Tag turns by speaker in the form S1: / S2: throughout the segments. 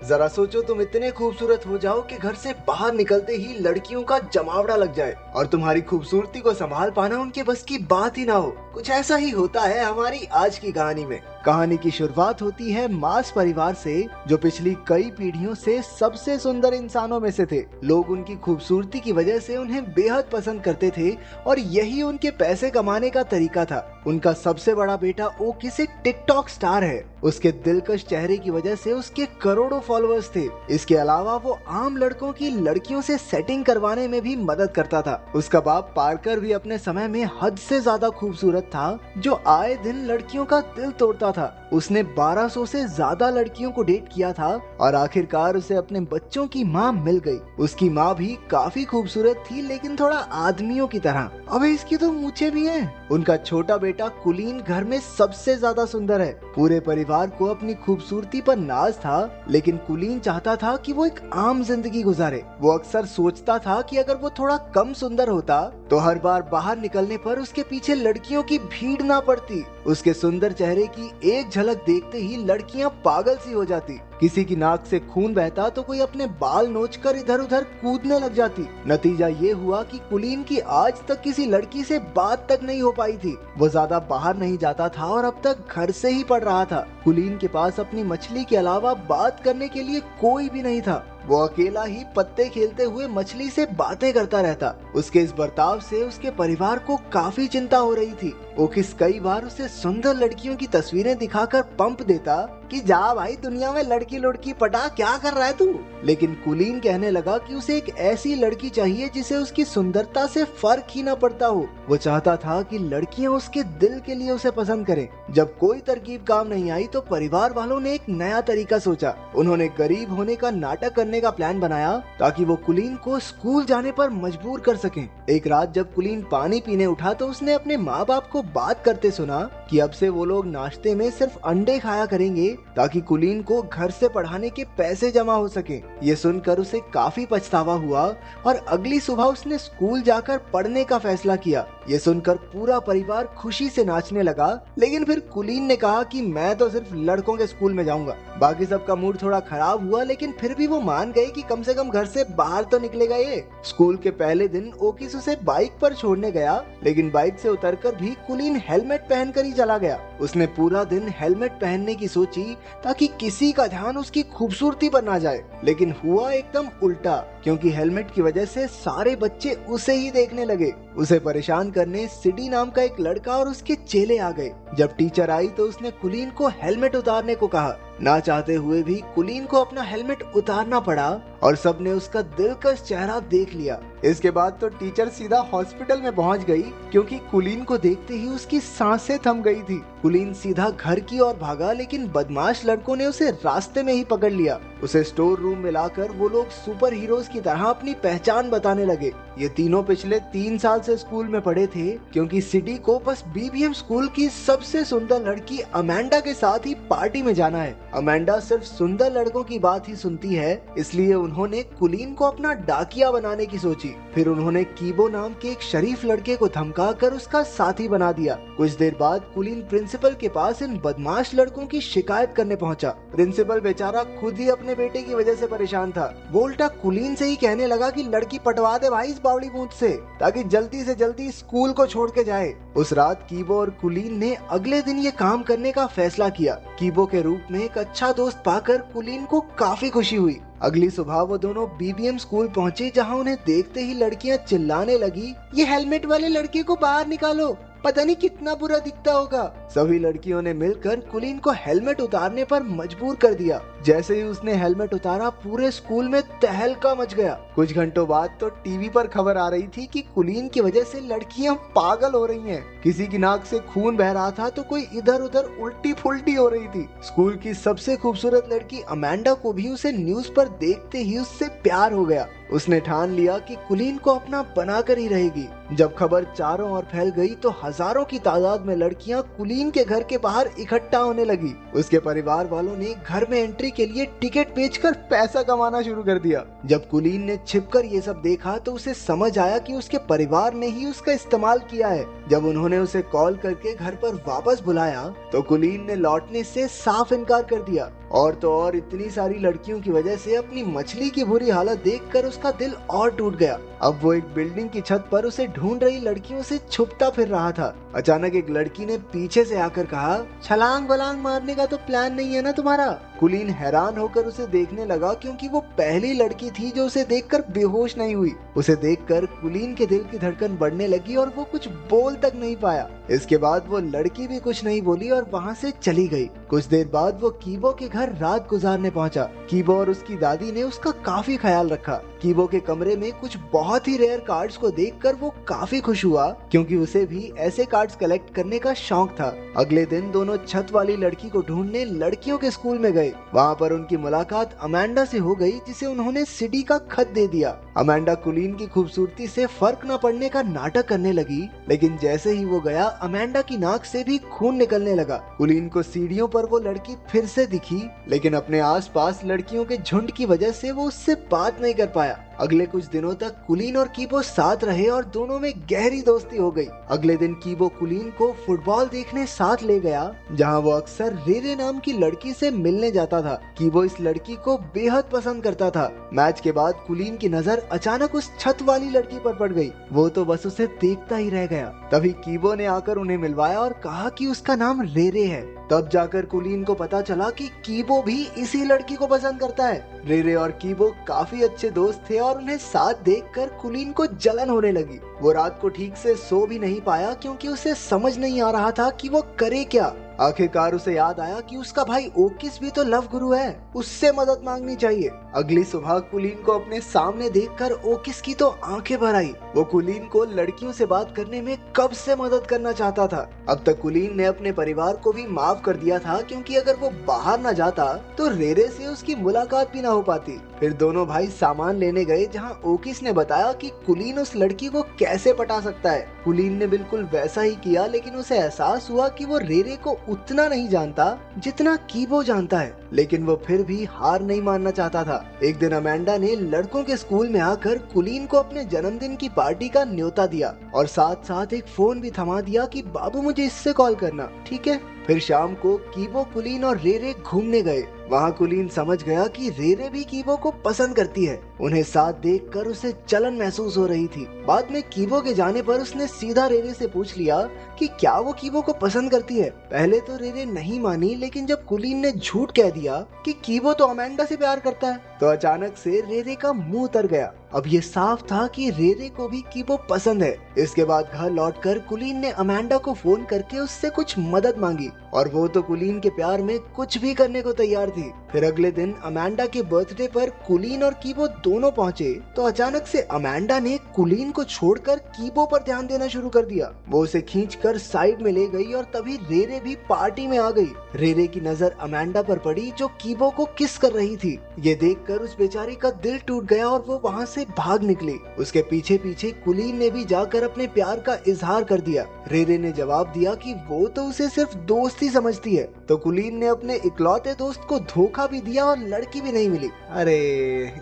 S1: जरा सोचो तुम इतने खूबसूरत हो जाओ कि घर से बाहर निकलते ही लड़कियों का जमावड़ा लग जाए और तुम्हारी खूबसूरती को संभाल पाना उनके बस की बात ही ना हो। कुछ ऐसा ही होता है हमारी आज की कहानी में। कहानी की शुरुआत होती है मार्स परिवार से, जो पिछली कई पीढ़ियों से सबसे सुंदर इंसानों में से थे। लोग उनकी खूबसूरती की वजह से उन्हें बेहद पसंद करते थे और यही उनके पैसे कमाने का तरीका था। उनका सबसे बड़ा बेटा ओकिस एक टिकटॉक स्टार है। उसके दिलकश चेहरे की वजह से उसके करोड़ों फॉलोअर्स थे। इसके अलावा वो आम लड़कों की लड़कियों से सेटिंग करवाने में भी मदद करता था। उसका बाप पार्कर भी अपने समय में हद से ज्यादा खूबसूरत था, जो आए दिन लड़कियों का दिल तोड़ता था। उसने 1200 से ज्यादा लड़कियों को डेट किया था और आखिरकार उसे अपने बच्चों की माँ मिल गई। उसकी माँ भी काफी खूबसूरत थी, लेकिन थोड़ा आदमियों की तरह। अबे इसकी तो मूछें भी हैं। उनका छोटा बेटा कुलीन घर में सबसे ज्यादा सुंदर है। पूरे परिवार को अपनी खूबसूरती पर नाज था, लेकिन कुलीन चाहता था कि वो एक आम जिंदगी गुजारे। वो अक्सर सोचता था कि अगर वो थोड़ा कम सुंदर होता तो हर बार बाहर निकलने पर उसके पीछे लड़कियों की भीड़ ना पड़ती। उसके सुंदर चेहरे की एक झलक देखते ही लड़कियां पागल सी हो जाती। किसी की नाक से खून बहता तो कोई अपने बाल नोचकर इधर उधर कूदने लग जाती। नतीजा ये हुआ कि कुलीन की आज तक किसी लड़की से बात तक नहीं हो पाई थी। वो ज्यादा बाहर नहीं जाता था और अब तक घर से ही पढ़ रहा था। कुलीन के पास अपनी मछली के अलावा बात करने के लिए कोई भी नहीं था। वो अकेला ही पत्ते खेलते हुए मछली से बातें करता रहता। उसके इस बर्ताव से उसके परिवार को काफी चिंता हो रही थी। ओकिस कई बार उसे सुंदर लड़कियों की तस्वीरें दिखाकर पंप देता कि जा भाई दुनिया में लड़की लड़की पटा, क्या कर रहा है तू। लेकिन कुलीन कहने लगा कि उसे एक ऐसी लड़की चाहिए जिसे उसकी सुंदरता से फर्क ही ना पड़ता हो। वो चाहता था कि लड़कियां उसके दिल के लिए उसे पसंद करें। जब कोई तरकीब काम नहीं आई तो परिवार वालों ने एक नया तरीका सोचा। उन्होंने गरीब होने का नाटक करने का प्लान बनाया ताकि वो कुलीन को स्कूल जाने पर मजबूर कर सकें। एक रात जब कुलीन पानी पीने उठा तो उसने अपने माँ बाप को बात करते सुना कि अब से वो लोग नाश्ते में सिर्फ अंडे खाया करेंगे ताकि कुलीन को घर से पढ़ाने के पैसे जमा हो सके। ये सुनकर उसे काफी पछतावा हुआ और अगली सुबह उसने स्कूल जाकर पढ़ने का फैसला किया। ये सुनकर पूरा परिवार खुशी से नाचने लगा, लेकिन फिर कुलीन ने कहा कि मैं तो सिर्फ लड़कों के स्कूल में जाऊंगा। बाकी सबका मूड थोड़ा खराब हुआ, लेकिन फिर भी वो मान गए कि कम से कम घर से बाहर तो निकलेगा ये। स्कूल के पहले दिन ओकिस उसे बाइक पर छोड़ने गया, लेकिन बाइक से उतरकर भी कुलीन हेलमेट पहनकर ही चला गया। उसने पूरा दिन हेलमेट पहनने की सोची ताकि किसी का ध्यान उसकी खूबसूरती पर ना जाए, लेकिन हुआ एकदम उल्टा, क्योंकि हेलमेट की वजह से सारे बच्चे उसे ही देखने लगे। उसे परेशान करने सिडी नाम का एक लड़का और उसके चेले आ गए। जब टीचर आई तो उसने कुलीन को हेलमेट उतारने को कहा। ना चाहते हुए भी कुलीन को अपना हेलमेट उतारना पड़ा और सबने उसका दिलकश चेहरा देख लिया। इसके बाद तो टीचर सीधा हॉस्पिटल में पहुंच गई, क्योंकि कुलीन को देखते ही उसकी सांसें थम गई थी। कुलीन सीधा घर की ओर भागा, लेकिन बदमाश लड़कों ने उसे रास्ते में ही पकड़ लिया। उसे स्टोर रूम में लाकर वो लोग सुपर हीरोज की तरह अपनी पहचान बताने लगे। ये तीनों पिछले 3 साल से स्कूल में पढ़े थे, क्योंकि सिटी को बस बीबीएम स्कूल की सबसे सुंदर लड़की अमेंडा के साथ ही पार्टी में जाना है। अमेंडा सिर्फ सुंदर लड़कों की बात ही सुनती है, इसलिए उन्होंने कुलीन को अपना डाकिया बनाने की सोची। फिर उन्होंने कीबो नाम के एक शरीफ लड़के को धमकाकर उसका साथी बना दिया। कुछ देर बाद कुलीन प्रिंसिपल के पास इन बदमाश लड़कों की शिकायत करने पहुंचा। प्रिंसिपल बेचारा खुद ही अपने बेटे की वजह से परेशान था। वो उल्टा कुलीन से ही कहने लगा कि लड़की पटवा दे भाई इस बावड़ी बूथ से, ताकि जल्दी से जल्दी स्कूल को छोड़ के जाए। उस रात कीबो और कुलीन ने अगले दिन ये काम करने का फैसला किया। कीबो के रूप में एक अच्छा दोस्त पाकर कुलीन को काफी खुशी हुई। अगली सुबह वो दोनों बीबीएम स्कूल पहुंचे, जहां उन्हें देखते ही लड़कियां चिल्लाने लगी, ये हेलमेट वाले लड़के को बाहर निकालो, पता नहीं कितना बुरा दिखता होगा। सभी लड़कियों ने मिलकर कुलीन को हेलमेट उतारने पर मजबूर कर दिया। जैसे ही उसने हेलमेट उतारा, पूरे स्कूल में तहलका मच गया। कुछ घंटों बाद तो टीवी पर खबर आ रही थी कि कुलीन की वजह से लड़कियां पागल हो रही हैं। किसी की नाक से खून बह रहा था तो कोई इधर उधर उल्टी फुल्टी हो रही थी। स्कूल की सबसे खूबसूरत लड़की अमेंडा को भी उसे न्यूज पर देखते ही उससे प्यार हो गया। उसने ठान लिया कि कुलीन को अपना बनाकर ही रहेगी। जब खबर चारों ओर फैल गई तो हजारों की तादाद में लड़कियां कुलीन के घर के बाहर इकट्ठा होने लगी। उसके परिवार वालों ने घर में एंट्री के लिए टिकट बेचकर पैसा कमाना शुरू कर दिया। जब कुलीन ने छिपकर ये सब देखा तो उसे समझ आया कि उसके परिवार ने ही उसका इस्तेमाल किया है। जब उन्होंने उसे कॉल करके घर पर वापस बुलाया तो कुलीन ने लौटने से साफ इनकार कर दिया। और तो और इतनी सारी लड़कियों की वजह से अपनी मछली की बुरी हालत देखकर उसका दिल और टूट गया। अब वो एक बिल्डिंग की छत पर उसे ढूंढ रही लड़कियों से छुपता फिर रहा था। अचानक एक लड़की ने पीछे से आकर कहा, छलांग वलांग मारने का तो प्लान नहीं है ना तुम्हारा? कुलीन हैरान होकर उसे देखने लगा, क्योंकि वो पहली लड़की थी जो उसे देखकर बेहोश नहीं हुई। उसे देखकर कुलीन के दिल की धड़कन बढ़ने लगी और वो कुछ बोल तक नहीं पाया। इसके बाद वो लड़की भी कुछ नहीं बोली और वहाँ से चली गई। कुछ देर बाद वो कीबो के घर रात गुजारने पहुंचा। कीबो और उसकी दादी ने उसका काफी ख्याल रखा। कीबो के कमरे में कुछ बहुत ही रेयर कार्ड्स को देखकर वो काफी खुश हुआ, क्योंकि उसे भी ऐसे कार्ड्स कलेक्ट करने का शौक था। अगले दिन दोनों छत वाली लड़की को ढूंढने लड़कियों के स्कूल में गए। वहाँ पर उनकी मुलाकात अमेंडा से हो गई, जिसे उन्होंने सिडी का खत दे दिया। अमेंडा कुलीन की खूबसूरती से फर्क न पड़ने का नाटक करने लगी, लेकिन जैसे ही वो गया अमेंडा की नाक से भी खून निकलने लगा। कुलीन को सीढ़ियों पर वो लड़की फिर से दिखी, लेकिन अपने आसपास लड़कियों के झुंड की वजह से वो उससे बात नहीं कर पाया। अगले कुछ दिनों तक कुलीन और कीबो साथ रहे और दोनों में गहरी दोस्ती हो गई। अगले दिन कीबो कुलीन को फुटबॉल देखने साथ ले गया, जहां वो अक्सर रेरे नाम की लड़की से मिलने जाता था। कीबो इस लड़की को बेहद पसंद करता था। मैच के बाद कुलीन की नजर अचानक उस छत वाली लड़की पर पड़ गई। वो तो बस उसे देखता ही रह गया। तभी कीबो ने आकर उन्हें मिलवाया और कहा कि उसका नाम रेरे है। तब जाकर कुलीन को पता चला कि कीबो भी इसी लड़की को पसंद करता है। रेरे और कीबो काफी अच्छे दोस्त थे और उन्हें साथ देखकर कुलीन को जलन होने लगी। वो रात को ठीक से सो भी नहीं पाया, क्योंकि उसे समझ नहीं आ रहा था कि वो करे क्या। आखिरकार उसे याद आया कि उसका भाई ओकिस भी तो लव गुरु है, उससे मदद मांगनी चाहिए। अगली सुबह कुलीन को अपने सामने देखकर ओकिस की तो आंखें भर आई। वो कुलीन को लड़कियों से बात करने में कब से मदद करना चाहता था। अब तक कुलीन ने अपने परिवार को भी माफ कर दिया था, क्योंकि अगर वो बाहर न जाता तो रेरे से उसकी मुलाकात भी ना हो पाती। फिर दोनों भाई सामान लेने गए, जहां ओकिस ने बताया कि कुलीन उस लड़की को कैसे पटा सकता है। कुलीन ने बिल्कुल वैसा ही किया, लेकिन उसे एहसास हुआ कि वो रेरे को उतना नहीं जानता जितना कीबो जानता है। लेकिन वो फिर भी हार नहीं मानना चाहता था। एक दिन अमेंडा ने लड़कों के स्कूल में आकर कुलीन को अपने जन्मदिन की पार्टी का न्योता दिया और साथ साथ एक फोन भी थमा दिया कि बाबू मुझे इससे कॉल करना, ठीक है? फिर शाम को कीबो, कुलीन और रेरे घूमने गए। वहाँ कुलीन समझ गया कि रेरे भी कीबो को पसंद करती है। उन्हें साथ देखकर उसे जलन महसूस हो रही थी। बाद में कीबो के जाने पर उसने सीधा रेरे से पूछ लिया कि क्या वो कीबो को पसंद करती है। पहले तो रेरे नहीं मानी, लेकिन जब कुलीन ने झूठ कह दिया कि कीबो तो अमेंडा से प्यार करता है, तो अचानक से रेरे का मुंह उतर गया। अब ये साफ था कि रेरे को भी कीबो पसंद है। इसके बाद घर लौटकर कुलीन ने अमेंडा को फोन करके उससे कुछ मदद मांगी, और वो तो कुलीन के प्यार में कुछ भी करने को तैयार थी। फिर अगले दिन अमेंडा के बर्थडे पर कुलीन और कीबो दोनों पहुंचे, तो अचानक से अमेंडा ने कुलीन को छोड़कर कीबो पर ध्यान देना शुरू कर दिया। वो उसे खींचकर साइड में ले गई और तभी रेरे भी पार्टी में आ गई। रेरे की नजर अमेंडा पर पड़ी, जो कीबो को किस कर रही थी। ये देखकर उस बेचारी का दिल टूट गया और वो वहाँ से भाग निकली। उसके पीछे पीछे कुलीन ने भी जाकर अपने प्यार का इजहार कर दिया। रेरे ने जवाब दिया कि वो तो उसे सिर्फ दोस्त ही समझती है। तो कुलीन ने अपने इकलौते दोस्त को धोखा भी दिया और लड़की भी नहीं मिली। अरे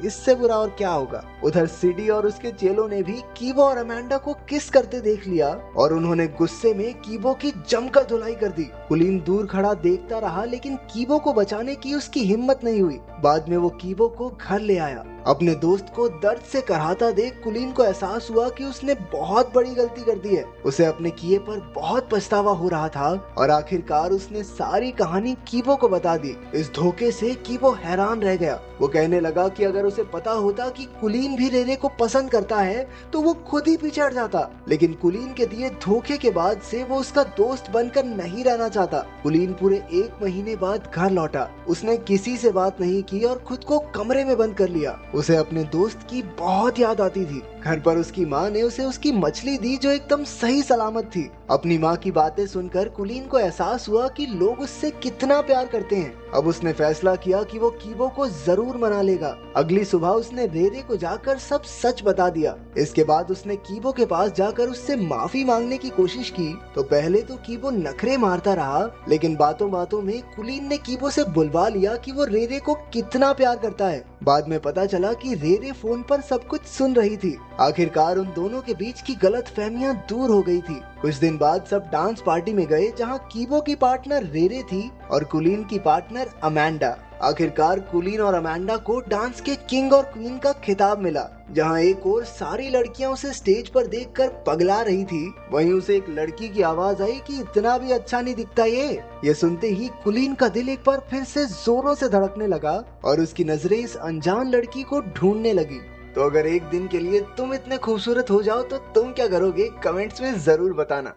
S1: इससे बुरा और क्या होगा। उधर सिडी और उसके चेलों ने भी कीबो और अमेंडा को किस करते देख लिया और उन्होंने गुस्से में कीबो की जमकर धुलाई कर दी। कुलीन दूर खड़ा देखता रहा, लेकिन कीबो को बचाने की उसकी हिम्मत नहीं हुई। बाद में वो कीबो को घर ले आया। अपने दोस्त को दर्द से कराहता देख कुलीन को एहसास हुआ कि उसने बहुत बड़ी गलती कर दी है। उसे अपने किए पर बहुत पछतावा हो रहा था और आखिरकार उसने सारी कहानी कीबो को बता दी। इस धोखे से कीबो हैरान रह गया। वो कहने लगा कि अगर उसे पता होता कि कुलीन भी रेरे को पसंद करता है तो वो खुद ही पीछे हट जाता, लेकिन कुलीन के दिए धोखे के बाद से वो उसका दोस्त बनकर नहीं रहना चाहता। कुलीन पूरे 1 महीने बाद घर लौटा। उसने किसी से बात नहीं की और खुद को कमरे में बंद कर लिया। उसे अपने दोस्त की बहुत याद आती थी। घर पर उसकी माँ ने उसे उसकी मछली दी, जो एकदम सही सलामत थी। अपनी माँ की बातें सुनकर कुलीन को एहसास हुआ कि लोग उससे कितना प्यार करते हैं। अब उसने फैसला किया कि वो कीबो को जरूर मना लेगा। अगली सुबह उसने रेरे को जाकर सब सच बता दिया। इसके बाद उसने कीबो के पास जाकर उससे माफी मांगने की कोशिश की। तो पहले तो कीबो नखरे मारता रहा, लेकिन बातों बातों में कुलीन ने कीबो से बुलवा लिया कि वो रेरे को कितना प्यार करता है। बाद में पता चला कि रेरे फोन पर सब कुछ सुन रही थी। आखिरकार उन दोनों के बीच की गलतफहमियां दूर हो गई थी। कुछ दिन बाद सब डांस पार्टी में गए, जहां कीबो की पार्टनर रेरे थी और कुलीन की पार्टनर अमेंडा। आखिरकार कुलीन और अमेंडा को डांस के किंग और क्वीन का खिताब मिला। जहां एक और सारी लड़कियां उसे स्टेज पर देखकर पगला रही थी, वहीं उसे एक लड़की की आवाज आई कि इतना भी अच्छा नहीं दिखता ये सुनते ही कुलीन का दिल एक बार फिर से जोरों से धड़कने लगा और उसकी नजरें इस अनजान लड़की को ढूंढने लगी। तो अगर एक दिन के लिए तुम इतने खूबसूरत हो जाओ तो तुम क्या करोगे, कमेंट्स में जरूर बताना।